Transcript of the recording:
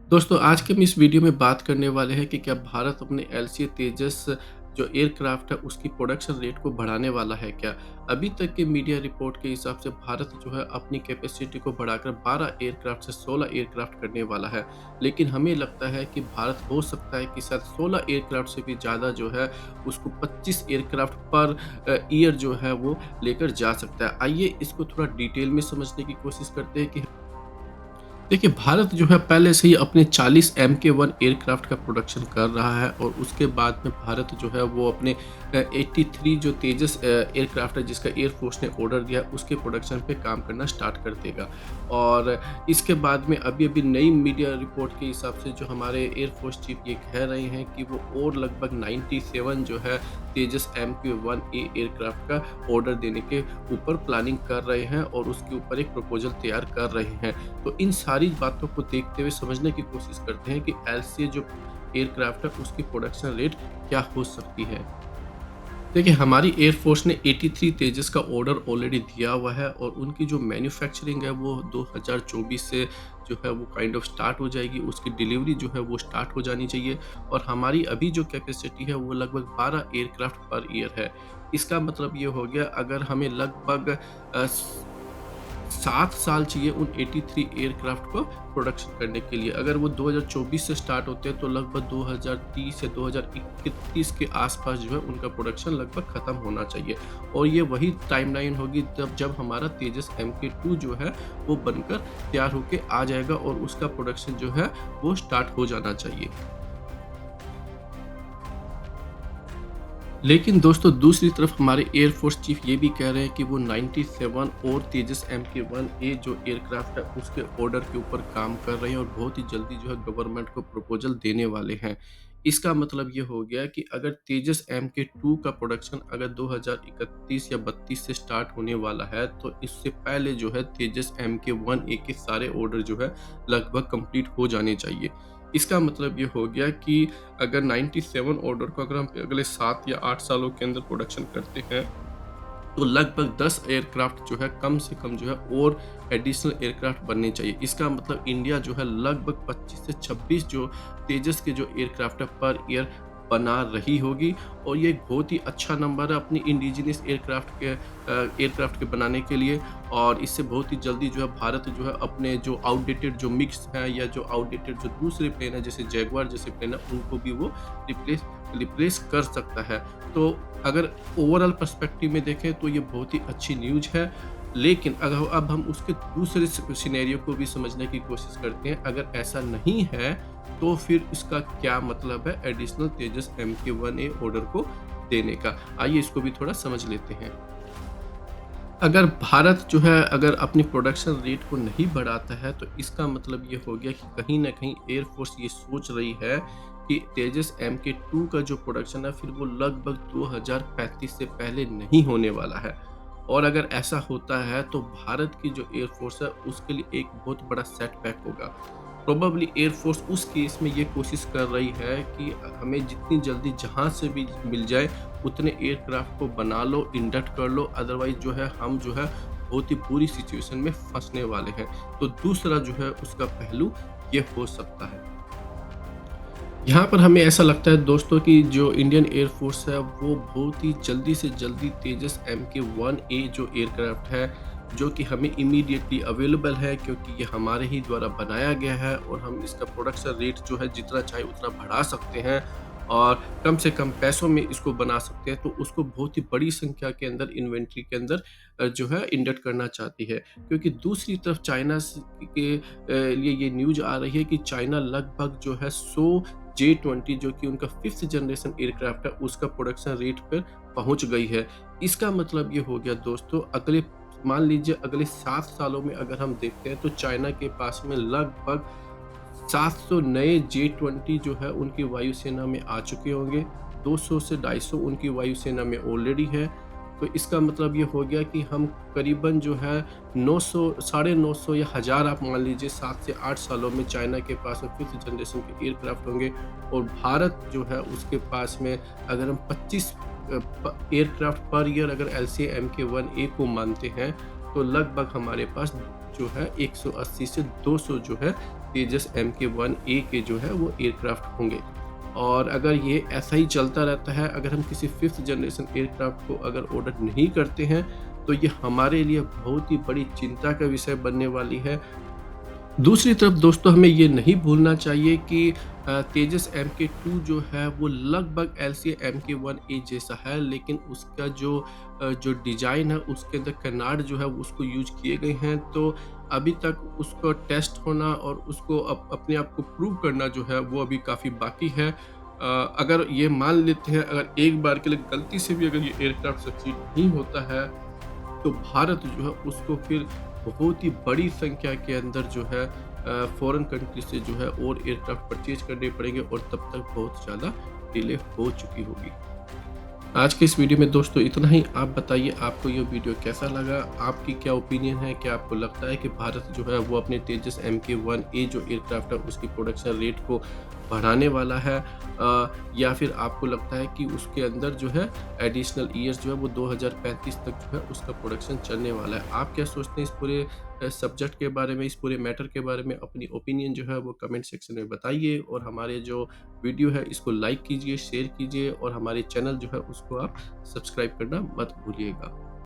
दोस्तों आज के हम इस वीडियो में बात करने वाले हैं कि क्या भारत अपने एलसीए तेजस जो एयरक्राफ्ट है उसकी प्रोडक्शन रेट को बढ़ाने वाला है क्या? अभी तक के मीडिया रिपोर्ट के हिसाब से भारत जो है अपनी कैपेसिटी को बढ़ाकर 12 एयरक्राफ्ट से 16 एयरक्राफ्ट करने वाला है। लेकिन हमें लगता है कि भारत हो सकता है कि शायद 16 एयरक्राफ्ट से भी ज़्यादा जो है उसको 25 एयरक्राफ्ट पर ईयर जो है वो लेकर जा सकता है। आइए इसको थोड़ा डिटेल में समझने की कोशिश करते हैं कि देखिए, भारत जो है पहले से ही अपने 40 MK1 एयरक्राफ्ट का प्रोडक्शन कर रहा है और उसके बाद में भारत जो है वो अपने 83 जो तेजस एयरक्राफ्ट है जिसका एयर फोर्स ने ऑर्डर दिया है उसके प्रोडक्शन पे काम करना स्टार्ट कर देगा। और इसके बाद में अभी-अभी नई मीडिया रिपोर्ट के हिसाब से जो हमारे एयर फोर्स चीफ ये कह रहे हैं कि वो और लगभग 97 जो है तेजस MK1A एयरक्राफ्ट का ऑर्डर देने के ऊपर प्लानिंग कर रहे हैं और उसके ऊपर एक प्रपोज़ल तैयार कर रहे हैं। तो इन सारी बातों को देखते हुए समझने की कोशिश करते हैं कि एलसीए जो एयरक्राफ्ट है उसकी प्रोडक्शन रेट क्या हो सकती है। देखिए, हमारी एयर फोर्स ने 83 तेजस का ऑर्डर ऑलरेडी दिया हुआ है और उनकी जो मैन्युफैक्चरिंग है वो 2024 से जो है वो काइंड ऑफ स्टार्ट हो जाएगी। उसकी डिलीवरी जो है वो स्टार्ट हो जानी चाहिए और हमारी अभी जो कैपेसिटी है वो लगभग 12 एयरक्राफ्ट पर ईयर है। इसका मतलब ये हो गया, अगर हमें लगभग 7 साल चाहिए उन 83 एयरक्राफ्ट को प्रोडक्शन करने के लिए। अगर वो 2024 से स्टार्ट होते हैं तो लगभग 2030 या 2031 के आस-पास जो है उनका प्रोडक्शन लगभग खत्म होना चाहिए। और ये वही टाइमलाइन होगी तब जब हमारा तेजस MK2 जो है वो बनकर तैयार होके आ जाएगा और उसका प्रोडक्शन जो है वो स्टार्ट हो जाना चाहिए। लेकिन दोस्तों दूसरी तरफ हमारे एयर फोर्स चीफ ये भी कह रहे हैं कि वो 97 और तेजस MK1A जो एयरक्राफ्ट है उसके ऑर्डर के ऊपर काम कर रहे हैं और बहुत ही जल्दी जो है गवर्नमेंट को प्रपोजल देने वाले हैं। इसका मतलब ये हो गया कि अगर तेजस MK2 का प्रोडक्शन अगर 2031 या 32 से स्टार्ट होने वाला है तो इससे पहले जो है तेजस MK1A के सारे ऑर्डर जो है लगभग कंप्लीट हो जाने चाहिए। इसका मतलब ये हो गया कि अगर 97 ऑर्डर को अगर हम अगले 7 या 8 सालों के अंदर प्रोडक्शन करते हैं, तो लगभग 10 एयरक्राफ्ट जो है कम से कम जो है और एडिशनल एयरक्राफ्ट बनने चाहिए। इसका मतलब इंडिया जो है लगभग 25 से 26 जो तेजस के जो एयरक्राफ्ट है पर ईयर बना रही होगी और ये एक बहुत ही अच्छा नंबर है अपनी इंडिजिनस एयरक्राफ्ट के बनाने के लिए। और इससे बहुत ही जल्दी जो है भारत जो है अपने जो आउटडेटेड जो मिक्स हैं या जो आउटडेटेड जो दूसरे प्लेन है जैसे जैगुआर जैसे प्लेन है उनको भी वो रिप्लेस रिप्लेस कर सकता है। तो अगर ओवरऑल पर्सपेक्टिव में देखें तो ये बहुत ही अच्छी न्यूज़ है। लेकिन अगर अब हम उसके दूसरे सिनेरियो को भी समझने की कोशिश करते हैं, अगर ऐसा नहीं है तो फिर इसका क्या मतलब है एडिशनल तेजस MK1A ऑर्डर को देने का। आइए इसको भी थोड़ा समझ लेते हैं। अगर भारत जो है अगर अपनी प्रोडक्शन रेट को नहीं बढ़ाता है तो इसका मतलब ये हो गया कि कहीं न कहीं एयर फोर्स ये सोच रही है कि तेजस MK2 का जो प्रोडक्शन है फिर वो लगभग 2035 से पहले नहीं होने वाला है। और अगर ऐसा होता है तो भारत की जो एयर फोर्स है उसके लिए एक बहुत बड़ा सेटबैक होगा। प्रोबेबली एयर फोर्स उस केस में ये कोशिश कर रही है कि हमें जितनी जल्दी जहाँ से भी मिल जाए उतने एयरक्राफ्ट को बना लो, इंडक्ट कर लो, अदरवाइज़ जो है हम जो है बहुत ही बुरी सिचुएशन में फँसने वाले हैं। तो दूसरा जो है उसका पहलू ये हो सकता है। यहाँ पर हमें ऐसा लगता है दोस्तों कि जो इंडियन एयर फोर्स है वो बहुत ही जल्दी से जल्दी तेजस MK1A जो एयरक्राफ्ट है, जो कि हमें इमीडिएटली अवेलेबल है क्योंकि ये हमारे ही द्वारा बनाया गया है और हम इसका प्रोडक्शन रेट जो है जितना चाहे उतना बढ़ा सकते हैं और कम से कम पैसों में इसको बना सकते हैं। तो उसको बहुत ही बड़ी संख्या के अंदर इन्वेंट्री के अंदर जो है इंडक्ट करना चाहती है। क्योंकि दूसरी तरफ चाइना के लिए ये न्यूज़ आ रही है कि चाइना लगभग जो है 100 J-20 जो कि उनका 5th जनरेशन एयरक्राफ्ट है उसका प्रोडक्शन रेट पर पहुंच गई है। इसका मतलब ये हो गया दोस्तों, अगले मान लीजिए अगले 7 सालों में अगर हम देखते हैं तो चाइना के पास में लगभग 700 नए J-20 जो है उनकी वायुसेना में आ चुके होंगे। 200 से 250 उनकी वायुसेना में ऑलरेडी है। तो इसका मतलब ये हो गया कि हम करीबन जो है 900 साढ़े 900 या 1000 आप मान लीजिए 7 से 8 सालों में चाइना के पास में 5th जनरेशन के एयरक्राफ्ट होंगे और भारत जो है उसके पास में अगर हम 25 एयरक्राफ्ट पर ईयर अगर एलसीए MK1A को मानते हैं तो लगभग हमारे पास जो है 180 से 200 जो है तेजस MK-1A के जो है वो एयरक्राफ्ट होंगे। और अगर ये ऐसा ही चलता रहता है, अगर हम किसी 5th जनरेशन एयरक्राफ्ट को अगर ऑर्डर नहीं करते हैं, तो ये हमारे लिए बहुत ही बड़ी चिंता का विषय बनने वाली है। दूसरी तरफ दोस्तों हमें ये नहीं भूलना चाहिए कि तेजस MK2 जो है वो लगभग एलसीए MK-1A जैसा है, लेकिन उसका जो डिज़ाइन है उसके अंदर कनार्ड जो है वो उसको यूज़ किए गए हैं। तो अभी तक उसका टेस्ट होना और उसको अपने आप को प्रूव करना जो है वो अभी काफ़ी बाकी है। अगर ये मान लेते हैं, अगर एक बार के लिए गलती से भी अगर ये एयरक्राफ्ट सक्सीड नहीं होता है, तो भारत जो है उसको फिर बहुत ही बड़ी संख्या के अंदर जो है फॉरेन कंट्री से जो है और एयरक्राफ्ट परचेज करने पड़ेंगे और तब तक बहुत ज़्यादा डिले हो चुकी होगी। आज के इस वीडियो में दोस्तों इतना ही। आप बताइए आपको ये वीडियो कैसा लगा? आपकी क्या ओपिनियन है? क्या आपको लगता है कि भारत जो है वो अपने तेजस MK-1A जो एयरक्राफ्ट है उसकी प्रोडक्शन रेट को बढ़ाने वाला है, या फिर आपको लगता है कि उसके अंदर जो है एडिशनल ईयर्स जो है वो 2035 तक जो है उसका प्रोडक्शन चलने वाला है? आप क्या सोचते हैं इस पूरे सब्जेक्ट के बारे में, इस पूरे मैटर के बारे में? अपनी ओपिनियन जो है वो कमेंट सेक्शन में बताइए और हमारे जो वीडियो है इसको लाइक कीजिए, शेयर कीजिए और हमारे चैनल जो है उसको आप सब्सक्राइब करना मत भूलिएगा।